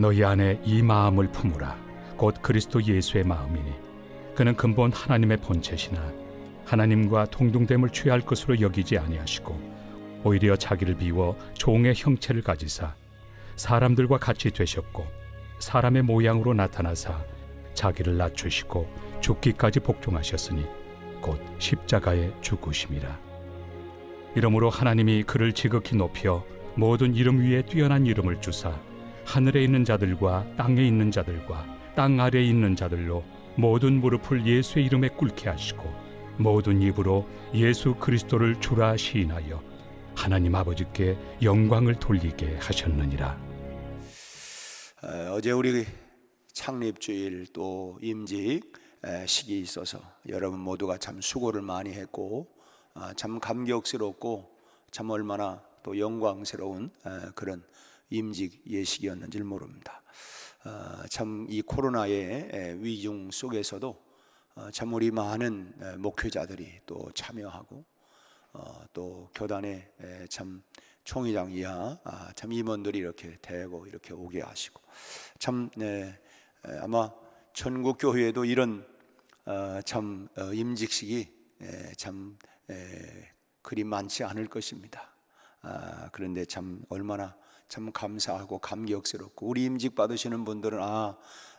너희 안에 이 마음을 품으라. 곧 그리스도 예수의 마음이니 그는 근본 하나님의 본체시나 하나님과 동등됨을 취할 것으로 여기지 아니하시고 오히려 자기를 비워 종의 형체를 가지사 사람들과 같이 되셨고 사람의 모양으로 나타나사 자기를 낮추시고 죽기까지 복종하셨으니 곧 십자가에 죽으심이라. 이러므로 하나님이 그를 지극히 높여 모든 이름 위에 뛰어난 이름을 주사 하늘에 있는 자들과 땅에 있는 자들과 땅 아래에 있는 자들로 모든 무릎을 예수의 이름에 꿇게 하시고 모든 입으로 예수 그리스도를 주라 시인하여 하나님 아버지께 영광을 돌리게 하셨느니라. 어제 우리 창립주일 또 임직 식이 있어서 여러분 모두가 참 수고를 많이 했고 참 감격스럽고 참 얼마나 또 영광스러운 그런 임직 예식이었는지를 모릅니다. 참 이 코로나의 위중 속에서도 참 우리 많은 목회자들이 또 참여하고 또 교단의 참 총회장 이하 참 임원들이 이렇게 대거 이렇게 오게 하시고 참 아마 전국 교회에도 이런 참 임직식이 참 그리 많지 않을 것입니다. 그런데 참 얼마나 참 감사하고 감격스럽고 우리 임직 받으시는 분들은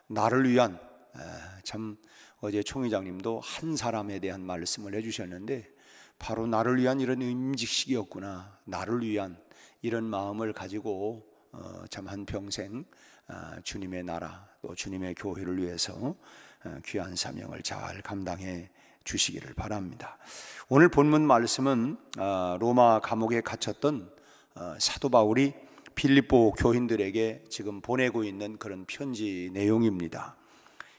나를 위한 참 어제 총회장님도 한 사람에 대한 말씀을 해주셨는데 바로 나를 위한 이런 임직식이었구나. 나를 위한 이런 마음을 가지고 참 한평생 주님의 나라 또 주님의 교회를 위해서 귀한 사명을 잘 감당해 주시기를 바랍니다. 오늘 본문 말씀은 로마 감옥에 갇혔던 사도 바울이 빌립보 교인들에게 지금 보내고 있는 그런 편지 내용입니다.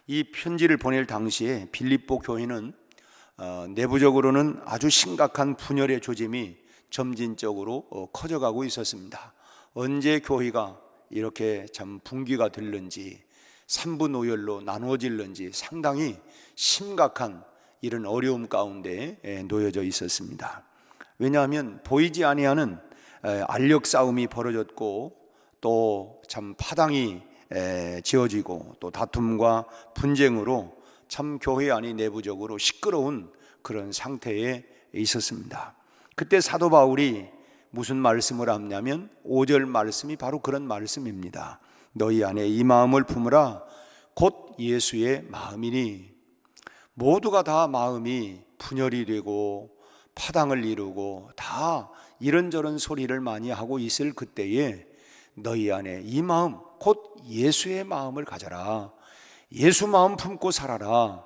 이 편지를 보낼 당시에 빌립보 교인은 내부적으로는 아주 심각한 분열의 조짐이 점진적으로 커져가고 있었습니다. 언제 교회가 이렇게 참 분기가 될는지 3분 오열로 나누어질는지 상당히 심각한 이런 어려움 가운데 놓여져 있었습니다. 왜냐하면 보이지 아니하는 알력 싸움이 벌어졌고 또 참 파당이 지어지고 또 다툼과 분쟁으로 참 교회 안이 내부적으로 시끄러운 그런 상태에 있었습니다. 그때 사도 바울이 무슨 말씀을 하냐면 5절 말씀이 바로 그런 말씀입니다. 너희 안에 이 마음을 품으라 곧 예수의 마음이니. 모두가 다 마음이 분열이 되고 파당을 이루고 다 이런저런 소리를 많이 하고 있을 그때에 너희 안에 이 마음 곧 예수의 마음을 가져라. 예수 마음 품고 살아라.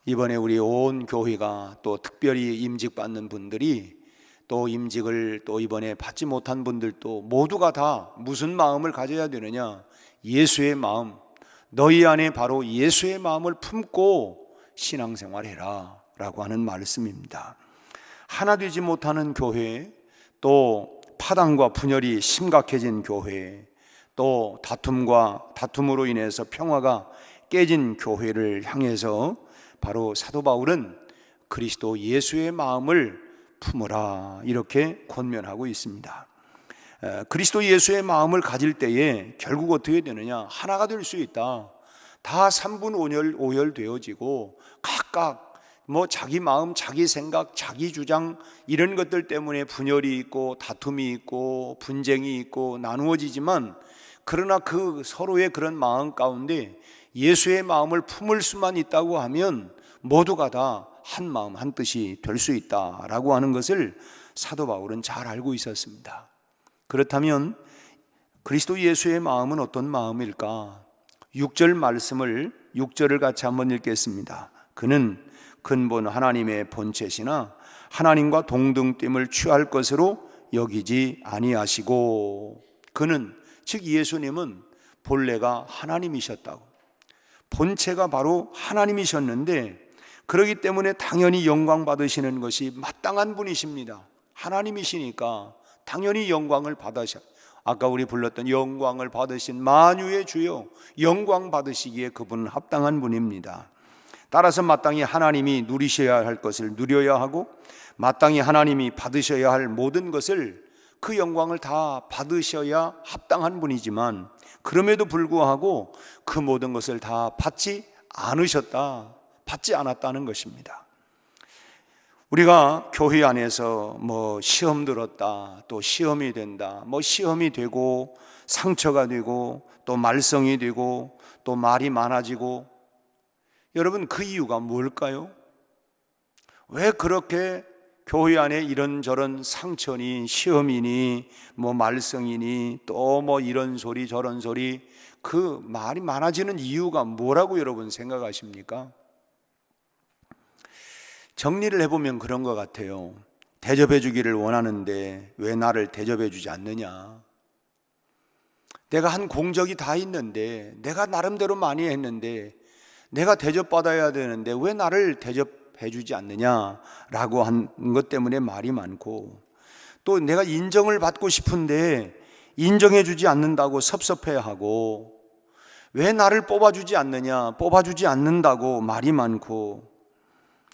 이번에 우리 온 교회가 또 특별히 임직받는 분들이 또 임직을 또 이번에 받지 못한 분들도 모두가 다 무슨 마음을 가져야 되느냐? 예수의 마음. 너희 안에 바로 예수의 마음을 품고 신앙생활해라 라고 하는 말씀입니다. 하나 되지 못하는 교회, 또 파당과 분열이 심각해진 교회, 또 다툼으로 인해서 평화가 깨진 교회를 향해서 바로 사도 바울은 그리스도 예수의 마음을 품으라 이렇게 권면하고 있습니다. 그리스도 예수의 마음을 가질 때에 결국 어떻게 되느냐? 하나가 될 수 있다. 다 3분 오열되어지고 각각 자기 마음, 자기 생각, 자기 주장 이런 것들 때문에 분열이 있고 다툼이 있고 분쟁이 있고 나누어지지만 그러나 그 서로의 그런 마음 가운데 예수의 마음을 품을 수만 있다고 하면 모두가 다 한 마음 한 뜻이 될 수 있다라고 하는 것을 사도 바울은 잘 알고 있었습니다. 그렇다면 그리스도 예수의 마음은 어떤 마음일까? 6절을 같이 한번 읽겠습니다. 그는 근본 하나님의 본체시나 하나님과 동등됨을 취할 것으로 여기지 아니하시고. 그는 즉 예수님은 본래가 하나님이셨다고, 본체가 바로 하나님이셨는데 그렇기 때문에 당연히 영광 받으시는 것이 마땅한 분이십니다. 하나님이시니까 당연히 영광을 받으셔. 아까 우리 불렀던 영광을 받으신 만유의 주여 영광 받으시기에 그분은 합당한 분입니다. 따라서 마땅히 하나님이 누리셔야 할 것을 누려야 하고 마땅히 하나님이 받으셔야 할 모든 것을 그 영광을 다 받으셔야 합당한 분이지만 그럼에도 불구하고 그 모든 것을 다 받지 않았다는 것입니다. 우리가 교회 안에서 시험 들었다, 또 시험이 된다, 시험이 되고 상처가 되고 또 말썽이 되고 또 말이 많아지고, 여러분 그 이유가 뭘까요? 왜 그렇게 교회 안에 이런저런 상처니 시험이니 말썽이니 또 이런 소리 저런 소리, 그 말이 많아지는 이유가 뭐라고 여러분 생각하십니까? 정리를 해보면 그런 것 같아요. 대접해 주기를 원하는데 왜 나를 대접해 주지 않느냐? 내가 한 공적이 다 있는데, 내가 나름대로 많이 했는데, 내가 대접받아야 되는데 왜 나를 대접해 주지 않느냐라고 한 것 때문에 말이 많고, 또 내가 인정을 받고 싶은데 인정해 주지 않는다고 섭섭해하고, 왜 나를 뽑아주지 않느냐, 뽑아주지 않는다고 말이 많고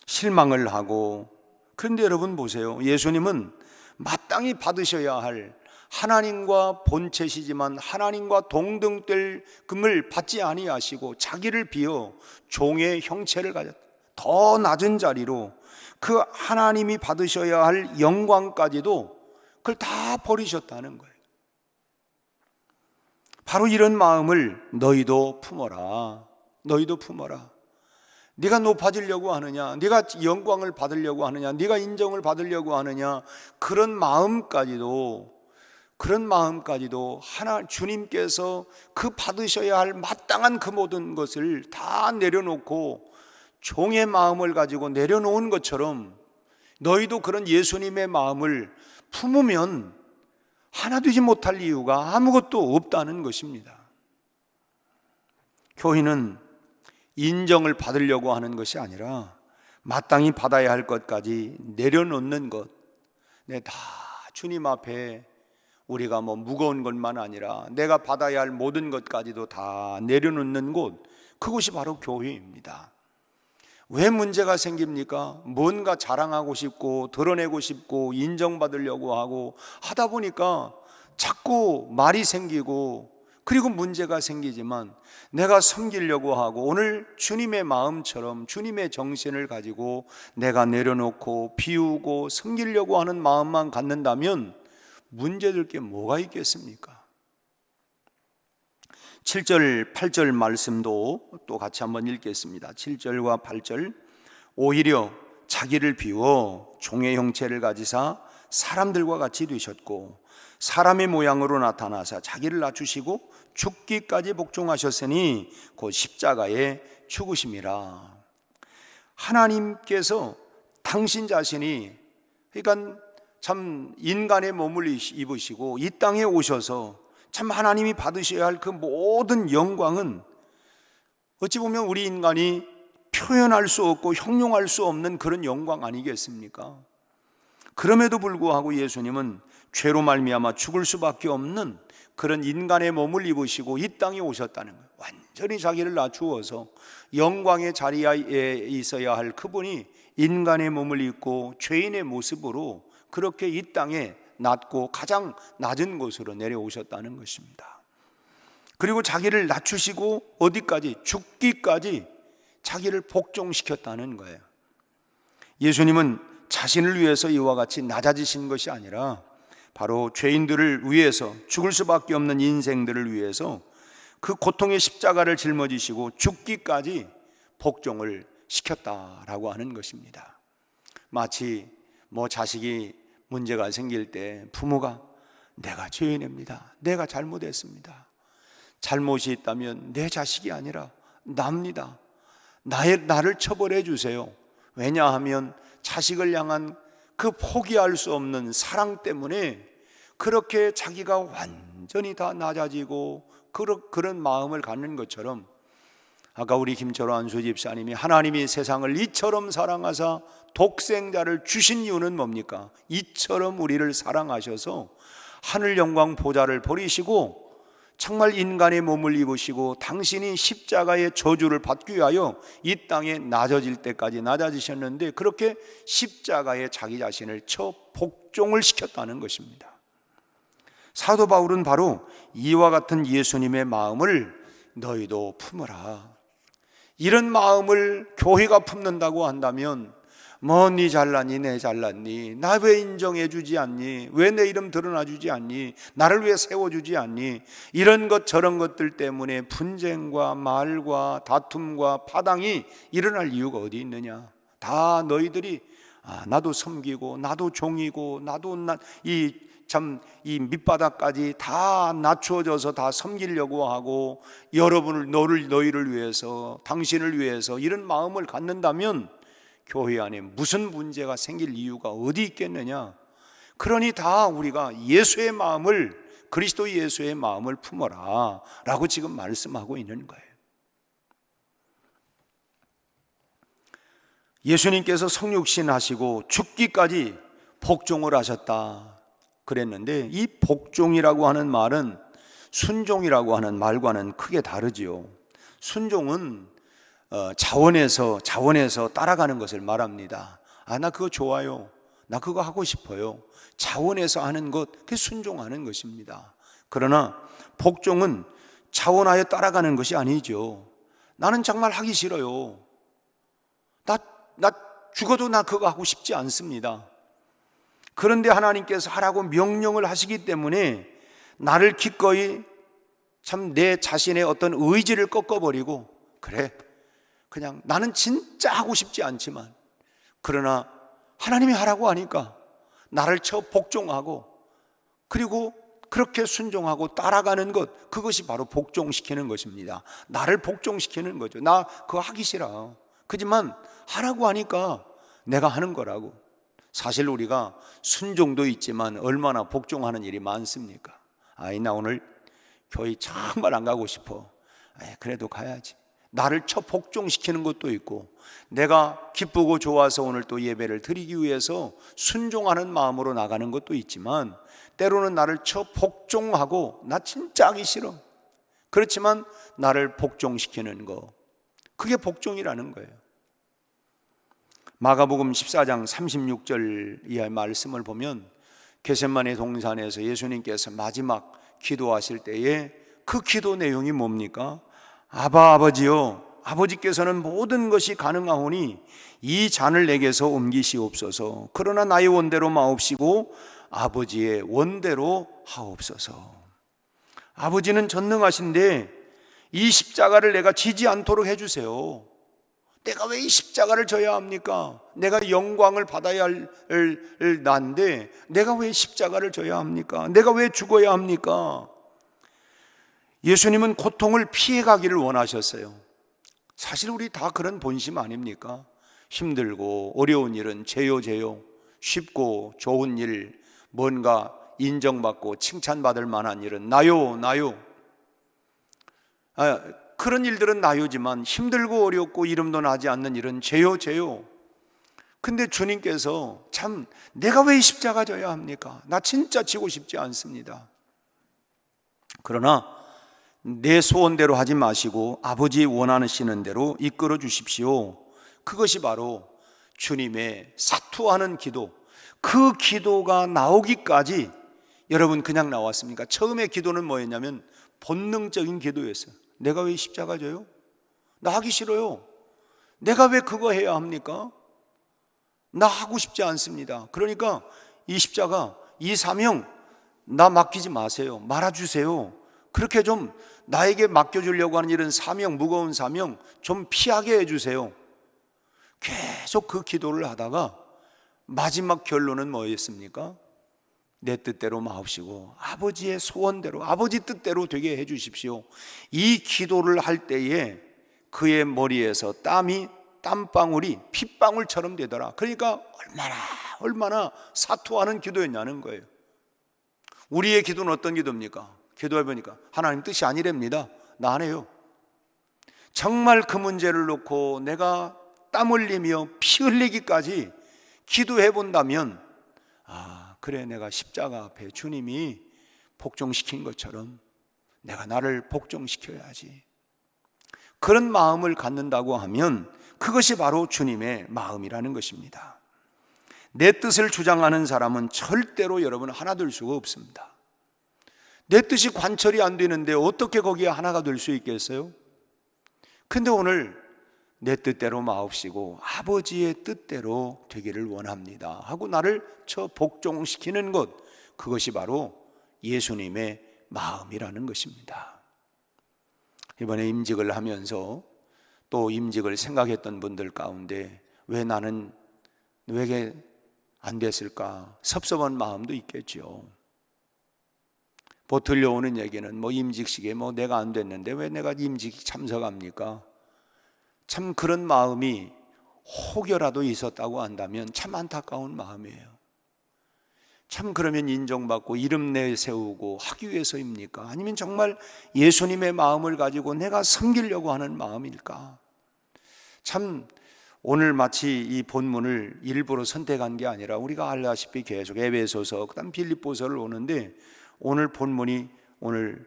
실망을 하고. 그런데 여러분 보세요. 예수님은 마땅히 받으셔야 할 하나님과 본체시지만 하나님과 동등될 금을 받지 아니하시고 자기를 비어 종의 형체를 가졌다. 더 낮은 자리로 그 하나님이 받으셔야 할 영광까지도 그걸 다 버리셨다는 거예요. 바로 이런 마음을 너희도 품어라. 너희도 품어라. 네가 높아지려고 하느냐, 네가 영광을 받으려고 하느냐, 네가 인정을 받으려고 하느냐, 그런 마음까지도 주님께서 그 받으셔야 할 마땅한 그 모든 것을 다 내려놓고 종의 마음을 가지고 내려놓은 것처럼 너희도 그런 예수님의 마음을 품으면 하나 되지 못할 이유가 아무것도 없다는 것입니다. 교회는 인정을 받으려고 하는 것이 아니라 마땅히 받아야 할 것까지 내려놓는 것, 다 주님 앞에 우리가 무거운 것만 아니라 내가 받아야 할 모든 것까지도 다 내려놓는 곳, 그것이 바로 교회입니다. 왜 문제가 생깁니까? 뭔가 자랑하고 싶고 드러내고 싶고 인정받으려고 하고 하다 보니까 자꾸 말이 생기고, 그리고 문제가 생기지만 내가 섬기려고 하고 오늘 주님의 마음처럼 주님의 정신을 가지고 내가 내려놓고 비우고 섬기려고 하는 마음만 갖는다면 문제될 게 뭐가 있겠습니까? 7절 8절 말씀도 또 같이 한번 읽겠습니다. 7절과 8절. 오히려 자기를 비워 종의 형체를 가지사 사람들과 같이 되셨고 사람의 모양으로 나타나사 자기를 낮추시고 죽기까지 복종하셨으니 곧 십자가에 죽으심이라. 하나님께서 당신 자신이, 그러니까 참 인간의 몸을 입으시고 이 땅에 오셔서 참 하나님이 받으셔야 할 그 모든 영광은 어찌 보면 우리 인간이 표현할 수 없고 형용할 수 없는 그런 영광 아니겠습니까? 그럼에도 불구하고 예수님은 죄로 말미암아 죽을 수밖에 없는 그런 인간의 몸을 입으시고 이 땅에 오셨다는 거예요. 완전히 자기를 낮추어서 영광의 자리에 있어야 할 그분이 인간의 몸을 입고 죄인의 모습으로 그렇게 이 땅에 낮고 가장 낮은 곳으로 내려오셨다는 것입니다. 그리고 자기를 낮추시고 어디까지? 죽기까지 자기를 복종시켰다는 거예요. 예수님은 자신을 위해서 이와 같이 낮아지신 것이 아니라 바로 죄인들을 위해서, 죽을 수밖에 없는 인생들을 위해서 그 고통의 십자가를 짊어지시고 죽기까지 복종을 시켰다라고 하는 것입니다. 마치 자식이 문제가 생길 때 부모가 내가 죄인입니다, 내가 잘못했습니다, 잘못이 있다면 내 자식이 아니라 납니다, 나를 처벌해 주세요. 왜냐하면 자식을 향한 그 포기할 수 없는 사랑 때문에 그렇게 자기가 완전히 다 낮아지고 그런 마음을 갖는 것처럼, 아까 우리 김철호 안수 집사님이 하나님이 세상을 이처럼 사랑하사 독생자를 주신 이유는 뭡니까? 이처럼 우리를 사랑하셔서 하늘 영광 보좌를 버리시고 정말 인간의 몸을 입으시고 당신이 십자가의 저주를 받기 위하여 이 땅에 낮아질 때까지 낮아지셨는데, 그렇게 십자가에 자기 자신을 쳐 복종을 시켰다는 것입니다. 사도 바울은 바로 이와 같은 예수님의 마음을 너희도 품으라. 이런 마음을 교회가 품는다고 한다면 뭐 니 잘났니 내 잘났니 나 왜 인정해 주지 않니 왜 내 이름 드러나 주지 않니 나를 왜 세워주지 않니 이런 것 저런 것들 때문에 분쟁과 말과 다툼과 파당이 일어날 이유가 어디 있느냐. 다 너희들이 나도 섬기고 나도 종이고 나도 이 밑바닥까지 다 낮추어져서 다 섬기려고 하고 너희를 위해서 당신을 위해서 이런 마음을 갖는다면 교회 안에 무슨 문제가 생길 이유가 어디 있겠느냐. 그러니 다 우리가 예수의 마음을 그리스도 예수의 마음을 품어라 라고 지금 말씀하고 있는 거예요. 예수님께서 성육신 하시고 죽기까지 복종을 하셨다 그랬는데 이 복종이라고 하는 말은 순종이라고 하는 말과는 크게 다르지요. 순종은 자원에서 따라가는 것을 말합니다. 나 그거 좋아요. 나 그거 하고 싶어요. 자원에서 하는 것, 그게 순종하는 것입니다. 그러나 복종은 자원하여 따라가는 것이 아니죠. 나는 정말 하기 싫어요. 나 죽어도 나 그거 하고 싶지 않습니다. 그런데 하나님께서 하라고 명령을 하시기 때문에 나를 기꺼이 참 내 자신의 어떤 의지를 꺾어버리고 그래 그냥 나는 진짜 하고 싶지 않지만 그러나 하나님이 하라고 하니까 나를 복종하고 그리고 그렇게 순종하고 따라가는 것, 그것이 바로 복종시키는 것입니다. 나를 복종시키는 거죠. 나 그거 하기 싫어. 그렇지만 하라고 하니까 내가 하는 거라고. 사실 우리가 순종도 있지만 얼마나 복종하는 일이 많습니까? 나 오늘 교회 정말 안 가고 싶어. 그래도 가야지. 나를 복종시키는 것도 있고 내가 기쁘고 좋아서 오늘 또 예배를 드리기 위해서 순종하는 마음으로 나가는 것도 있지만 때로는 나를 복종하고 나 진짜 하기 싫어. 그렇지만 나를 복종시키는 거, 그게 복종이라는 거예요. 마가복음 14장 36절 이하의 말씀을 보면 겟세마네 동산에서 예수님께서 마지막 기도하실 때에 그 기도 내용이 뭡니까? 아버지요, 아버지께서는 모든 것이 가능하오니 이 잔을 내게서 옮기시옵소서. 그러나 나의 원대로 마옵시고 아버지의 원대로 하옵소서. 아버지는 전능하신데 이 십자가를 내가 지지 않도록 해주세요. 내가 왜 이 십자가를 져야 합니까? 내가 영광을 받아야 할 난데 내가 왜 십자가를 져야 합니까? 내가 왜 죽어야 합니까? 예수님은 고통을 피해가기를 원하셨어요. 사실 우리 다 그런 본심 아닙니까? 힘들고 어려운 일은 제요 쉽고 좋은 일, 뭔가 인정받고 칭찬받을 만한 일은 나요. 그런 일들은 나요지만 힘들고 어렵고 이름도 나지 않는 일은 제요. 근데 주님께서 참 내가 왜 십자가 져야 합니까? 나 진짜 지고 싶지 않습니다. 그러나 내 소원대로 하지 마시고 아버지 원하시는 대로 이끌어 주십시오. 그것이 바로 주님의 사투하는 기도, 그 기도가 나오기까지 여러분 그냥 나왔습니까? 처음에 기도는 뭐였냐면 본능적인 기도였어요. 내가 왜 십자가 져요? 나 하기 싫어요. 내가 왜 그거 해야 합니까? 나 하고 싶지 않습니다. 그러니까 이 십자가, 이 사명 나 맡기지 마세요. 말아주세요. 그렇게 좀 나에게 맡겨주려고 하는 이런 사명, 무거운 사명 좀 피하게 해주세요. 계속 그 기도를 하다가 마지막 결론은 뭐였습니까? 내 뜻대로 마옵시고 아버지의 소원대로, 아버지 뜻대로 되게 해주십시오. 이 기도를 할 때에 그의 머리에서 땀방울이 핏방울처럼 되더라. 그러니까 얼마나 사투하는 기도였냐는 거예요. 우리의 기도는 어떤 기도입니까? 기도해보니까 하나님 뜻이 아니랍니다. 나 안 해요. 정말 그 문제를 놓고 내가 땀 흘리며 피 흘리기까지 기도해본다면 그래, 내가 십자가 앞에 주님이 복종시킨 것처럼 내가 나를 복종시켜야지. 그런 마음을 갖는다고 하면 그것이 바로 주님의 마음이라는 것입니다. 내 뜻을 주장하는 사람은 절대로 여러분 하나 될 수가 없습니다. 내 뜻이 관철이 안 되는데 어떻게 거기에 하나가 될 수 있겠어요? 근데 오늘 내 뜻대로 마옵시고 아버지의 뜻대로 되기를 원합니다 하고 나를 복종시키는 것, 그것이 바로 예수님의 마음이라는 것입니다. 이번에 임직을 하면서 또 임직을 생각했던 분들 가운데 왜 나는 왜 안 됐을까 섭섭한 마음도 있겠죠. 들려오는 얘기는 임직식에 내가 안 됐는데 왜 내가 임직 참석합니까? 참 그런 마음이 혹여라도 있었다고 한다면 참 안타까운 마음이에요. 참 그러면 인정받고 이름 내세우고 하기 위해서입니까? 아니면 정말 예수님의 마음을 가지고 내가 섬기려고 하는 마음일까? 참 오늘 마치 이 본문을 일부러 선택한 게 아니라 우리가 알다시피 계속 에베소서 그다음 빌립보서를 오는데 오늘 본문이 오늘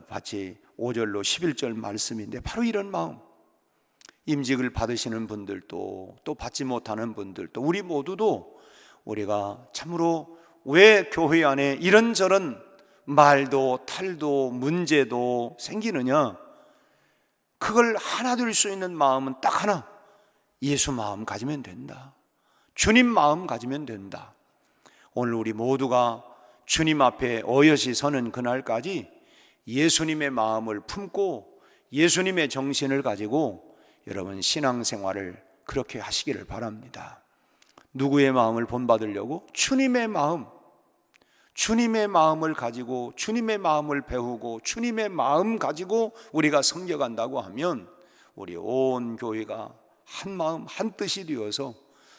마치 5절로 11절 말씀인데 바로 이런 마음, 임직을 받으시는 분들도 또 받지 못하는 분들도 우리 모두도 우리가 참으로 왜 교회 안에 이런저런 말도 탈도 문제도 생기느냐, 그걸 하나 될 수 있는 마음은 딱 하나, 예수 마음 가지면 된다. 주님 마음 가지면 된다. 오늘 우리 모두가 주님 앞에 어여시 서는 그날까지 예수님의 마음을 품고 예수님의 정신을 가지고 여러분 신앙생활을 그렇게 하시기를 바랍니다. 누구의 마음을 본받으려고? 주님의 마음, 주님의 마음을 가지고 주님의 마음을 배우고 주님의 마음 가지고 우리가 섬겨간다고 하면 우리 온 교회가 한 마음 한 뜻이 되어서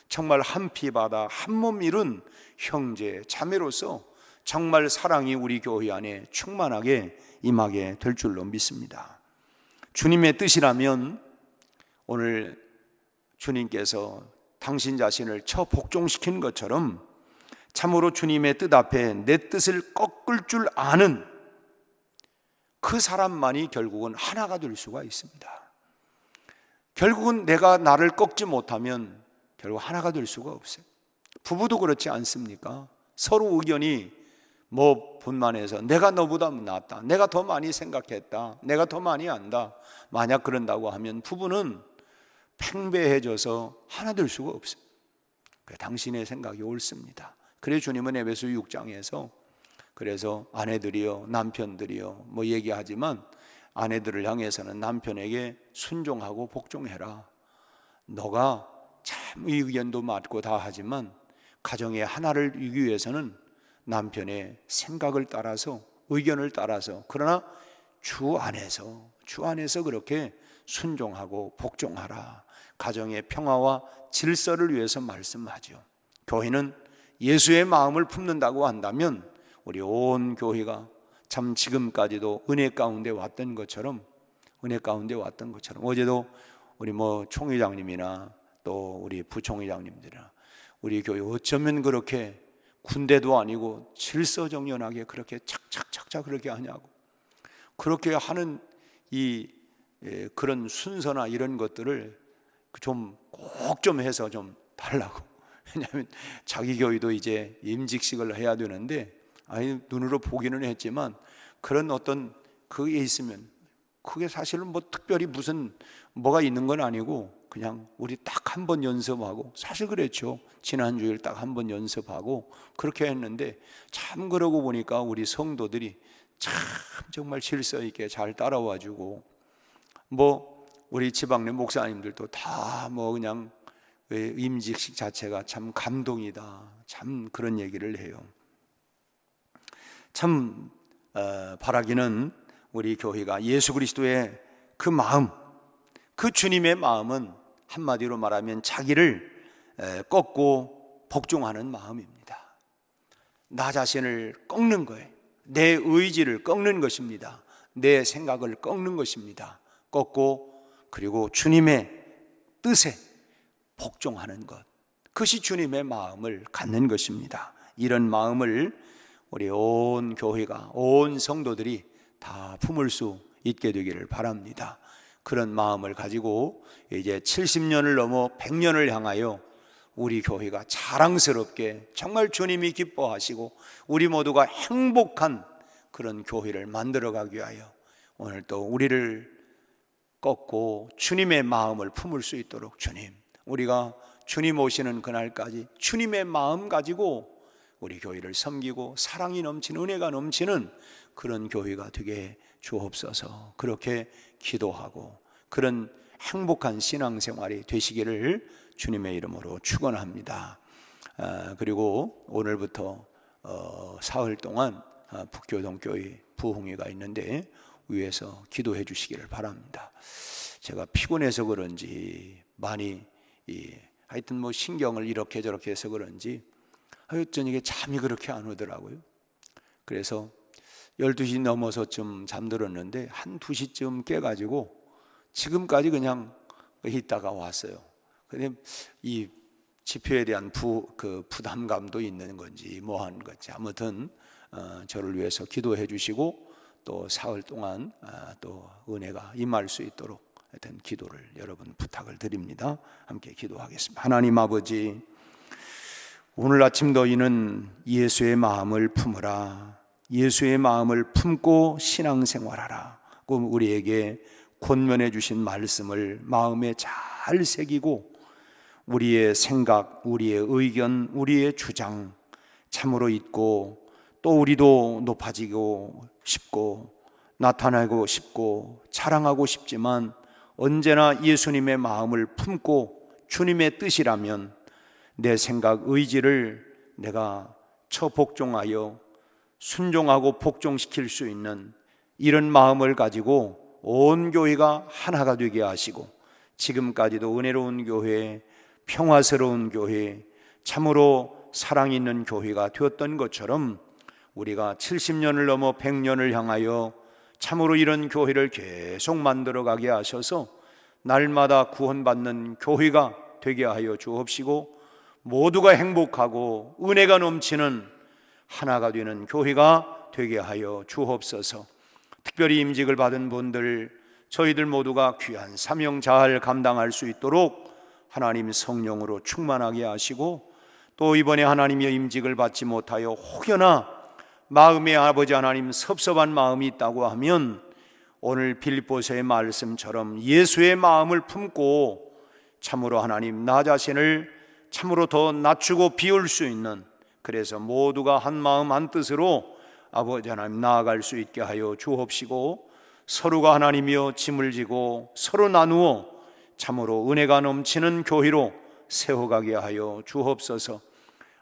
정말 한 피바다 한 몸 이룬 형제 자매로서 정말 사랑이 우리 교회 안에 충만하게 임하게 될 줄로 믿습니다. 주님의 뜻이라면 오늘 주님께서 당신 자신을 복종시킨 것처럼 참으로 주님의 뜻 앞에 내 뜻을 꺾을 줄 아는 그 사람만이 결국은 하나가 될 수가 있습니다. 결국은 내가 나를 꺾지 못하면 결국 하나가 될 수가 없어요. 부부도 그렇지 않습니까? 서로 의견이 분만해서 내가 너보다 낫다, 내가 더 많이 생각했다, 내가 더 많이 안다, 만약 그런다고 하면 부부는 팽배해져서 하나 될 수가 없어요. 당신의 생각이 옳습니다. 그래 주님은 에베소 6장에서 그래서 아내들이요 남편들이요 얘기하지만 아내들을 향해서는 남편에게 순종하고 복종해라. 너가 참 의견도 맞고 다 하지만 가정의 하나를 이루기 위해서는 남편의 생각을 따라서 의견을 따라서 그러나 주 안에서 그렇게 순종하고 복종하라. 가정의 평화와 질서를 위해서 말씀하죠. 교회는 예수의 마음을 품는다고 한다면 우리 온 교회가 참 지금까지도 은혜 가운데 왔던 것처럼 어제도 우리 총회장님이나 또 우리 부총회장님들이나 우리 교회 어쩌면 그렇게 군대도 아니고 질서정연하게 그렇게 착착착착 그렇게 하냐고, 그렇게 하는 그런 순서나 이런 것들을 꼭 좀 해서 좀 달라고. 왜냐하면 자기 교회도 이제 임직식을 해야 되는데 눈으로 보기는 했지만 그런 어떤 그게 있으면 그게 사실은 특별히 무슨 뭐가 있는 건 아니고 그냥 우리 딱 한 번 연습하고, 사실 그랬죠. 지난 주일 딱 한 번 연습하고 그렇게 했는데 참 그러고 보니까 우리 성도들이 참 정말 질서 있게 잘 따라와주고 우리 지방내 목사님들도 다 그냥 임직식 자체가 참 감동이다, 참 그런 얘기를 해요. 참 바라기는 우리 교회가 예수 그리스도의 그 마음, 그 주님의 마음은 한마디로 말하면 자기를 꺾고 복종하는 마음입니다. 나 자신을 꺾는 거예요. 내 의지를 꺾는 것입니다. 내 생각을 꺾는 것입니다. 꺾고 그리고 주님의 뜻에 복종하는 것, 그것이 주님의 마음을 갖는 것입니다. 이런 마음을 우리 온 교회가, 온 성도들이 다 품을 수 있게 되기를 바랍니다. 그런 마음을 가지고 이제 70년을 넘어 100년을 향하여 우리 교회가 자랑스럽게 정말 주님이 기뻐하시고 우리 모두가 행복한 그런 교회를 만들어가기 위하여 오늘 또 우리를 꺾고 주님의 마음을 품을 수 있도록, 주님, 우리가 주님 오시는 그날까지 주님의 마음 가지고 우리 교회를 섬기고 사랑이 넘치는, 은혜가 넘치는 그런 교회가 되게 주옵소서. 그렇게 기도하고 그런 행복한 신앙생활이 되시기를 주님의 이름으로 축원합니다. 그리고 오늘부터 사흘 동안 북교동교회 부흥회가 있는데 위에서 기도해 주시기를 바랍니다. 제가 피곤해서 그런지 많이 하여튼 뭐 신경을 이렇게 저렇게 해서 그런지 저녁에 잠이 그렇게 안 오더라고요. 그래서 12시 넘어서쯤 잠들었는데 한 2시쯤 깨가지고 지금까지 그냥 있다가 왔어요. 근데 이 집회에 대한 부담감도 있는 건지 뭐 하는 건지 아무튼 저를 위해서 기도해 주시고 또 사흘 동안 또 은혜가 임할 수 있도록 하여튼 기도를 여러분 부탁을 드립니다. 함께 기도하겠습니다. 하나님 아버지, 오늘 아침 너희는 예수의 마음을 품으라, 예수의 마음을 품고 신앙생활하라 고 우리에게 권면해 주신 말씀을 마음에 잘 새기고 우리의 생각, 우리의 의견, 우리의 주장 참으로 있고 또 우리도 높아지고 싶고 나타나고 싶고 자랑하고 싶지만 언제나 예수님의 마음을 품고 주님의 뜻이라면 내 생각, 의지를 내가 처복종하여 순종하고 복종시킬 수 있는 이런 마음을 가지고 온 교회가 하나가 되게 하시고 지금까지도 은혜로운 교회, 평화스러운 교회, 참으로 사랑 있는 교회가 되었던 것처럼 우리가 70년을 넘어 100년을 향하여 참으로 이런 교회를 계속 만들어가게 하셔서 날마다 구원받는 교회가 되게 하여 주옵시고 모두가 행복하고 은혜가 넘치는 하나가 되는 교회가 되게 하여 주옵소서. 특별히 임직을 받은 분들, 저희들 모두가 귀한 사명 잘 감당할 수 있도록 하나님 성령으로 충만하게 하시고 또 이번에 하나님의 임직을 받지 못하여 혹여나 마음에 아버지 하나님 섭섭한 마음이 있다고 하면 오늘 빌립보서의 말씀처럼 예수의 마음을 품고 참으로 하나님 나 자신을 참으로 더 낮추고 비울 수 있는, 그래서 모두가 한 마음 한 뜻으로 아버지 하나님 나아갈 수 있게 하여 주옵시고 서로가 하나님이여 짐을 지고 서로 나누어 참으로 은혜가 넘치는 교회로 세워가게 하여 주옵소서.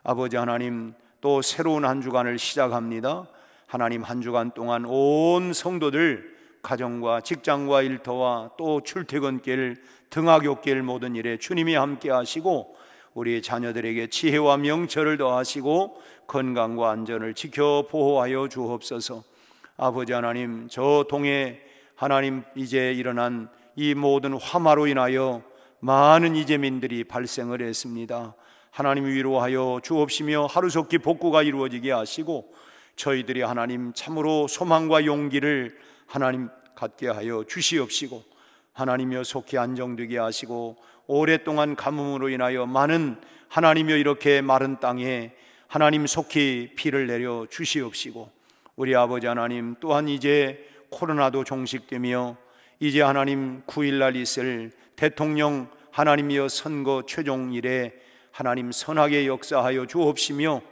아버지 하나님 또 새로운 한 주간을 시작합니다. 하나님 한 주간 동안 온 성도들 가정과 직장과 일터와 또 출퇴근길 등하굣길 모든 일에 주님이 함께 하시고 우리 자녀들에게 지혜와 명철을 더하시고 건강과 안전을 지켜 보호하여 주옵소서. 아버지 하나님 저 동해 하나님 이제 일어난 이 모든 화마로 인하여 많은 이재민들이 발생을 했습니다. 하나님 위로하여 주옵시며 하루속히 복구가 이루어지게 하시고 저희들이 하나님 참으로 소망과 용기를 하나님 갖게 하여 주시옵시고 하나님이여 속히 안정되게 하시고 오랫동안 가뭄으로 인하여 많은 하나님이여 이렇게 마른 땅에 하나님 속히 비를 내려 주시옵시고 우리 아버지 하나님 또한 이제 코로나도 종식되며 이제 하나님 9일날 있을 대통령 하나님이여 선거 최종일에 하나님 선하게 역사하여 주옵시며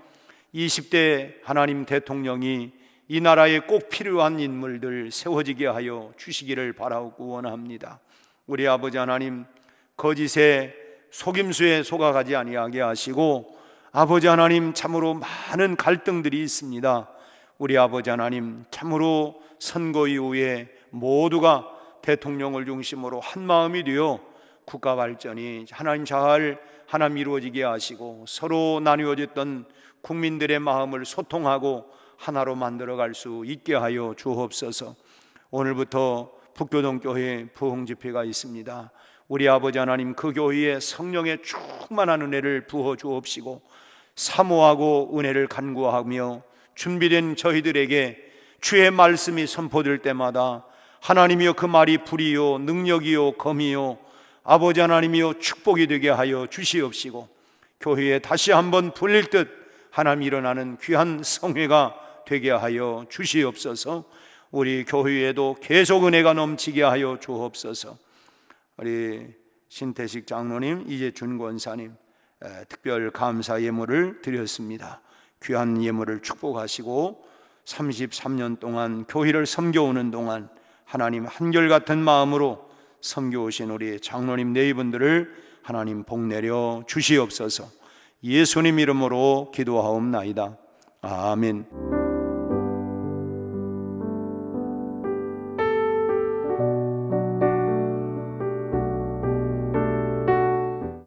20대 하나님 대통령이 이 나라에 꼭 필요한 인물들 세워지게 하여 주시기를 바라고 원합니다. 우리 아버지 하나님 거짓에 속임수에 속아가지 아니하게 하시고 아버지 하나님 참으로 많은 갈등들이 있습니다. 우리 아버지 하나님 참으로 선거 이후에 모두가 대통령을 중심으로 한 마음이 되어 국가 발전이 하나님 잘 하나님 이루어지게 하시고 서로 나뉘어졌던 국민들의 마음을 소통하고 하나로 만들어갈 수 있게 하여 주옵소서. 오늘부터 북교동교회 부흥집회가 있습니다. 우리 아버지 하나님 그 교회에 성령의 충만한 은혜를 부어 주옵시고 사모하고 은혜를 간구하며 준비된 저희들에게 주의 말씀이 선포될 때마다 하나님이여 그 말이 불이요 능력이요 검이요 아버지 하나님이여 축복이 되게 하여 주시옵시고 교회에 다시 한번 불릴 듯 하나님 일어나는 귀한 성회가 되게 하여 주시옵소서. 우리 교회에도 계속 은혜가 넘치게 하여 주옵소서. 우리 신태식 장로님, 이재준 권사님 특별 감사 예물을 드렸습니다. 귀한 예물을 축복하시고 33년 동안 교회를 섬겨오는 동안 하나님 한결같은 마음으로 섬겨오신 우리 장로님 네 분들을 하나님 복 내려 주시옵소서. 예수님 이름으로 기도하옵나이다. 아멘.